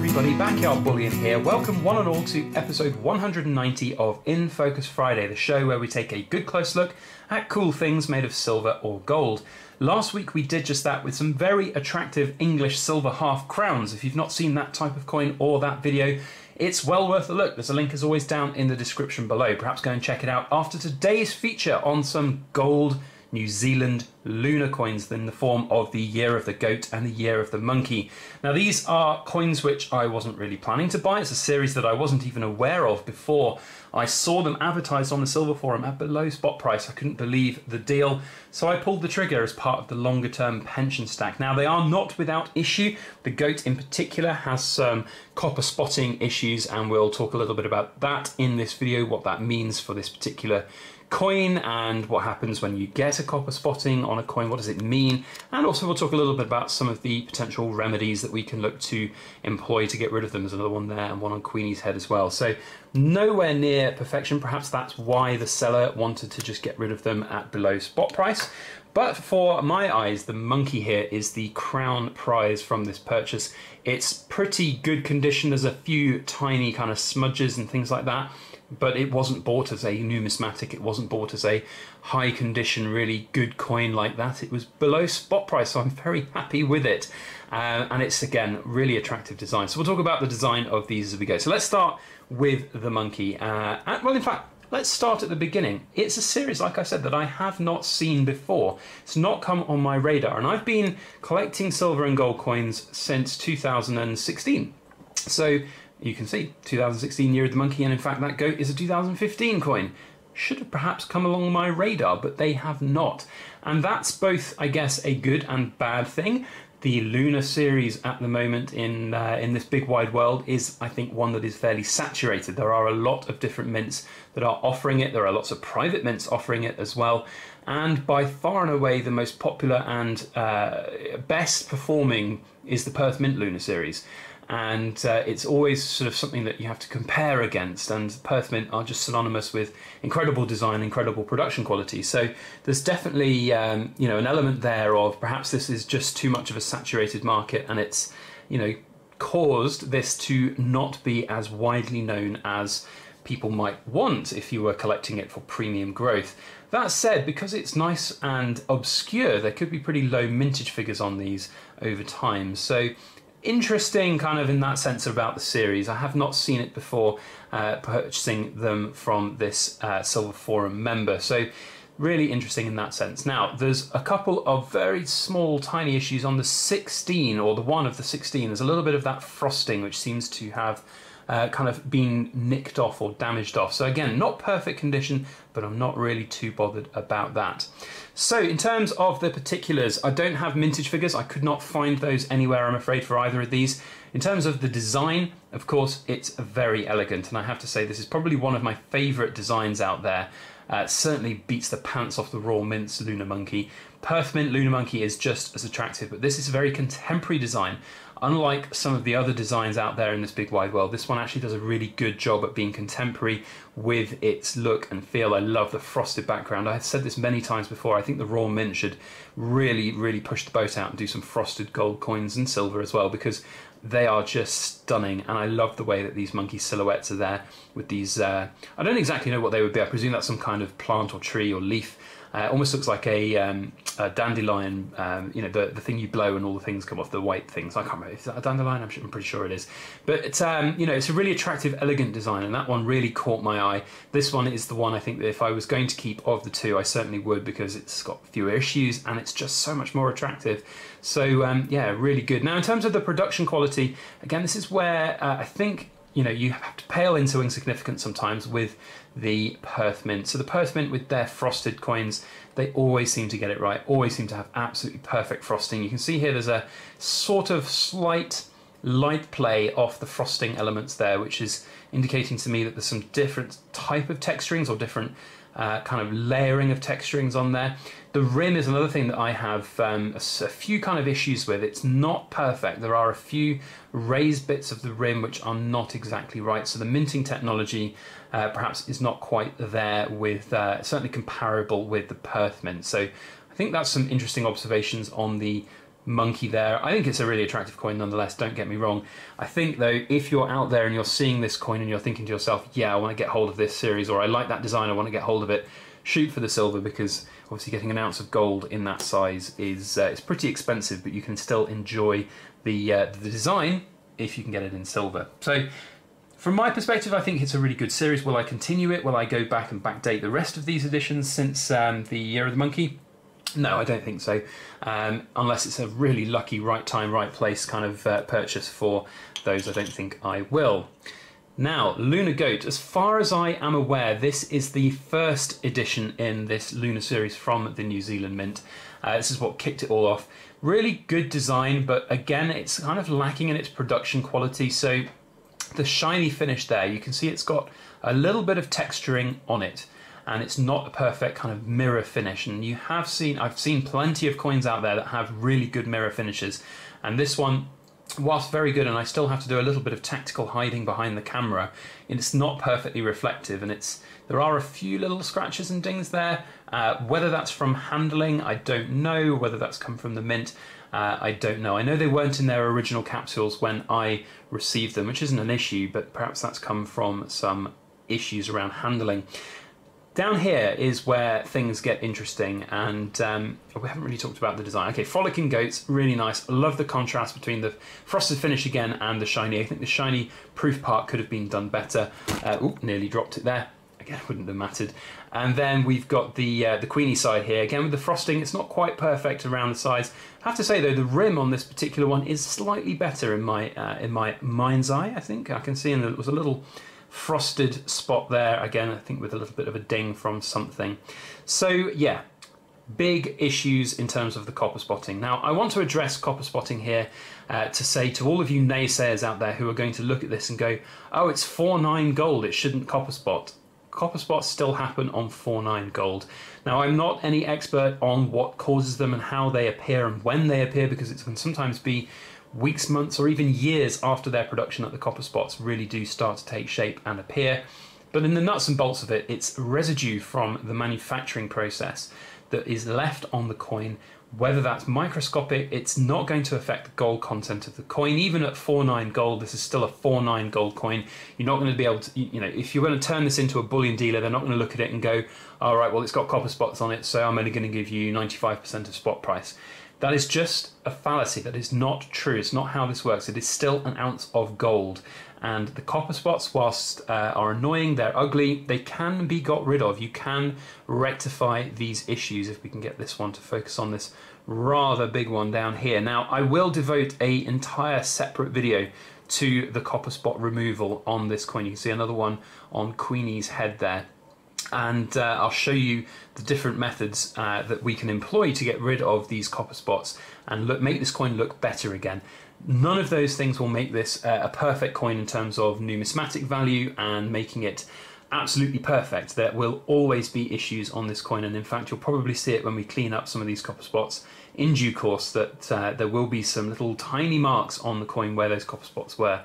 everybody, Backyard Bullion here. Welcome one and all to episode 190 of In Focus Friday, the show where we take a good close look at cool things made of silver or gold. Last week we did just that with some very attractive English silver half crowns. If you've not seen that type of coin or that video, it's well worth a look. There's a link as always down in the description below. Perhaps go and check it out after today's feature on some gold New Zealand lunar coins in the form of the Year of the Goat and the Year of the Monkey. Now these are coins which I wasn't really planning to buy. It's a series that I wasn't even aware of before I saw them advertised on the Silver Forum at below spot price. I couldn't believe the deal, so I pulled the trigger as part of the longer term pension stack. Now they are not without issue. The Goat in particular has some copper spotting issues, and we'll talk a little bit about that in this video, what that means for this particular coin and what happens when you get a copper spotting on a coin. What does it mean? And also we'll talk a little bit about some of the potential remedies that we can look to employ to get rid of them. There's another one there and one on Queenie's head as well. So nowhere near perfection. Perhaps that's why the seller wanted to just get rid of them at below spot price. But for my eyes, the monkey here is the crown prize from this purchase. It's pretty good condition. There's a few tiny kind of smudges and things like that, but it wasn't bought as a numismatic, it wasn't bought as a high condition, really good coin like that. It was below spot price, so I'm very happy with it. And it's, again, really attractive design. So we'll talk about the design of these as we go. So let's start with the monkey. Well, in fact, let's start at the beginning. It's a series, like I said, that I have not seen before. It's not come on my radar, and I've been collecting silver and gold coins since 2016. So you can see 2016 Year of the Monkey, and in fact that goat is a 2015 coin. Should have perhaps come along my radar, but they have not. And that's both, I guess, a good and bad thing. The lunar series at the moment in this big wide world is, I think, one that is fairly saturated. There are a lot of different mints that are offering it. There are lots of private mints offering it as well. And by far and away the most popular and best performing is the Perth Mint Lunar series. And it's always sort of something that you have to compare against, and Perth Mint are just synonymous with incredible design, incredible production quality. So there's definitely you know, an element there of perhaps this is just too much of a saturated market, and it's, you know, caused this to not be as widely known as people might want if you were collecting it for premium growth. That said, because it's nice and obscure, there could be pretty low mintage figures on these over time. So interesting kind of in that sense about the series. I have not seen it before purchasing them from this Silver Forum member. So really interesting in that sense. Now, there's a couple of very small, tiny issues on the 16, or the one of the 16. There's a little bit of that frosting which seems to have kind of been nicked off or damaged off. So again, not perfect condition, but I'm not really too bothered about that. So in terms of the particulars, I don't have mintage figures. I could not find those anywhere, I'm afraid, for either of these. In terms of the design, of course, it's very elegant, and I have to say this is probably one of my favourite designs out there. Certainly beats the pants off the Raw Mint's Lunar Monkey. Perth Mint Lunar Monkey is just as attractive, but this is a very contemporary design. Unlike some of the other designs out there in this big wide world, this one actually does a really good job at being contemporary with its look and feel. I love the frosted background. I've said this many times before, I think the Raw Mint should really, really push the boat out and do some frosted gold coins and silver as well, because they are just stunning, and I love the way that these monkey silhouettes are there with these, I don't exactly know what they would be. I presume that's some kind of plant or tree or leaf. Almost looks like a dandelion, you know, the thing you blow and all the things come off, the white things. I can't remember, is that a dandelion? I'm pretty sure it is. But it's, you know, it's a really attractive, elegant design, and that one really caught my eye. This one is the one I think that if I was going to keep of the two, I certainly would, because it's got fewer issues and it's just so much more attractive. So yeah, really good. Now in terms of the production quality, again, this is where I think, you know, you have to pale into insignificance sometimes with the Perth Mint. So the Perth Mint with their frosted coins, they always seem to get it right, always seem to have absolutely perfect frosting. You can see here there's a sort of slight light play off the frosting elements there, which is indicating to me that there's some different type of texturings or different kind of layering of texturings on there. The rim is another thing that I have a few kind of issues with. It's not perfect. There are a few raised bits of the rim which are not exactly right. So the minting technology perhaps is not quite there with, certainly comparable with the Perth Mint. So I think that's some interesting observations on the monkey there. I think it's a really attractive coin nonetheless, don't get me wrong. I think though, if you're out there and you're seeing this coin and you're thinking to yourself, yeah, I want to get hold of this series, or I like that design, I want to get hold of it, shoot for the silver, because obviously getting an ounce of gold in that size is it's pretty expensive, but you can still enjoy the design if you can get it in silver. So from my perspective, I think it's a really good series. Will I continue it? Will I go back and backdate the rest of these editions since the Year of the Monkey? No, I don't think so, unless it's a really lucky right time, right place kind of purchase for those. I don't think I will. Now, Lunar Goat, as far as I am aware, this is the first edition in this Lunar series from the New Zealand Mint. This is what kicked it all off. Really good design, but again, it's kind of lacking in its production quality. So the shiny finish there, you can see it's got a little bit of texturing on it, and it's not a perfect kind of mirror finish. And I've seen plenty of coins out there that have really good mirror finishes, and this one, whilst very good, and I still have to do a little bit of tactical hiding behind the camera, it's not perfectly reflective, and there are a few little scratches and dings there. Whether that's from handling, I don't know. Whether that's come from the mint, I don't know. I know they weren't in their original capsules when I received them, which isn't an issue, but perhaps that's come from some issues around handling. Down here is where things get interesting, and we haven't really talked about the design. Okay, Frolicking Goats, really nice. I love the contrast between the frosted finish again and the shiny. I think the shiny proof part could have been done better. Nearly dropped it there. Again, wouldn't have mattered. And then we've got the Queenie side here. Again, with the frosting, it's not quite perfect around the sides. I have to say, though, the rim on this particular one is slightly better in my mind's eye, I think. I can see there was a little frosted spot there, again, I think with a little bit of a ding from something. So yeah, big issues in terms of the copper spotting. Now I want to address copper spotting here to say to all of you naysayers out there who are going to look at this and go, oh, it's 4.9 gold, it shouldn't copper spot. Copper spots still happen on 4.9 gold. Now I'm not any expert on what causes them and how they appear and when they appear, because it can sometimes be weeks, months, or even years after their production that the copper spots really do start to take shape and appear. But in the nuts and bolts of it, it's residue from the manufacturing process that is left on the coin. Whether that's microscopic, it's not going to affect the gold content of the coin. Even at 4.9 gold, this is still a 4.9 gold coin. You're not going to be able to, if you're going to turn this into a bullion dealer, they're not going to look at it and go, all right, well, it's got copper spots on it, so I'm only going to give you 95% of spot price. That is just a fallacy. That is not true. It's not how this works. It is still an ounce of gold. And the copper spots, whilst are annoying, they're ugly, they can be got rid of. You can rectify these issues if we can get this one to focus on this rather big one down here. Now, I will devote an entire separate video to the copper spot removal on this coin. You can see another one on Queenie's head there. And I'll show you the different methods that we can employ to get rid of these copper spots and make this coin look better again. None of those things will make this a perfect coin in terms of numismatic value and making it absolutely perfect. There will always be issues on this coin, and in fact you'll probably see it when we clean up some of these copper spots in due course, that there will be some little tiny marks on the coin where those copper spots were.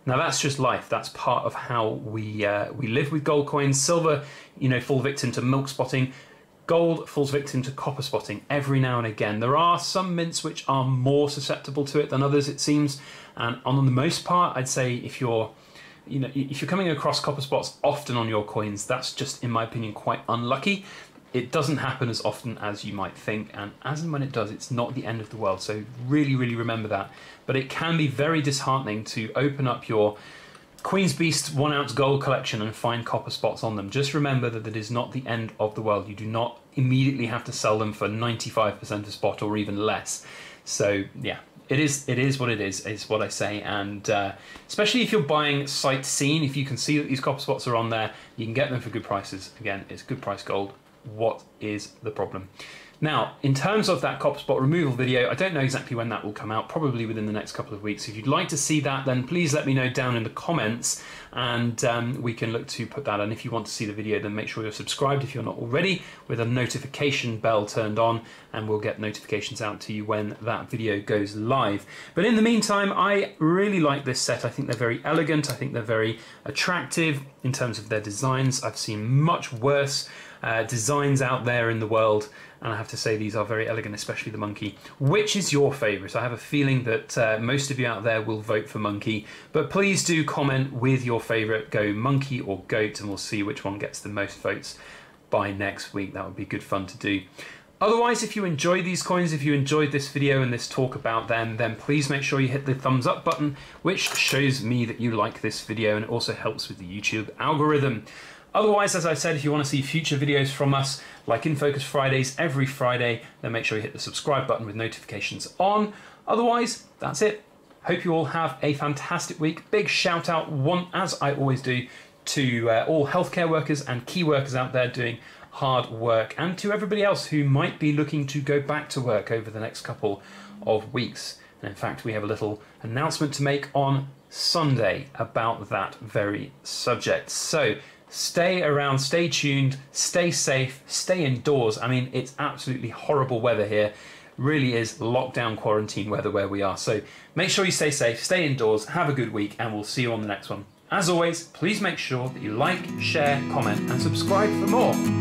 Now that's just life. That's part of how we live with gold coins. Silver, fall victim to milk spotting. Gold falls victim to copper spotting every now and again. There are some mints which are more susceptible to it than others, it seems. And on the most part, I'd say if you're coming across copper spots often on your coins, that's just, in my opinion, quite unlucky. It doesn't happen as often as you might think, and as and when it does, it's not the end of the world. So really, really remember that. But it can be very disheartening to open up your Queen's Beast 1 ounce gold collection and find copper spots on them. Just remember that it is not the end of the world. You do not immediately have to sell them for 95% of spot or even less. So yeah, it is what it is what I say. And especially if you're buying sight seen, if you can see that these copper spots are on there, you can get them for good prices. Again, it's good price gold. What is the problem? Now, in terms of that copper spot removal video, I don't know exactly when that will come out, probably within the next couple of weeks. If you'd like to see that, then please let me know down in the comments, and we can look to put that on. If you want to see the video, then make sure you're subscribed if you're not already, with a notification bell turned on, and we'll get notifications out to you when that video goes live. But in the meantime, I really like this set. I think they're very elegant. I think they're very attractive in terms of their designs. I've seen much worse designs out there in the world, and I have to say these are very elegant, especially the monkey. Which is your favourite? I have a feeling that most of you out there will vote for monkey, but please do comment with your favourite. Go monkey or goat, and we'll see which one gets the most votes by next week. That would be good fun to do. Otherwise, if you enjoyed these coins, if you enjoyed this video and this talk about them, then please make sure you hit the thumbs up button, which shows me that you like this video, and it also helps with the YouTube algorithm. Otherwise, as I said, if you want to see future videos from us, like In Focus Fridays every Friday, then make sure you hit the subscribe button with notifications on. Otherwise, that's it. Hope you all have a fantastic week. Big shout out, as I always do, to all healthcare workers and key workers out there doing hard work, and to everybody else who might be looking to go back to work over the next couple of weeks. And in fact, we have a little announcement to make on Sunday about that very subject. So stay around, stay tuned, stay safe, stay indoors. I mean, it's absolutely horrible weather here. Really is lockdown quarantine weather where we are. So make sure you stay safe, stay indoors, have a good week, and we'll see you on the next one. As always, please make sure that you like, share, comment, and subscribe for more.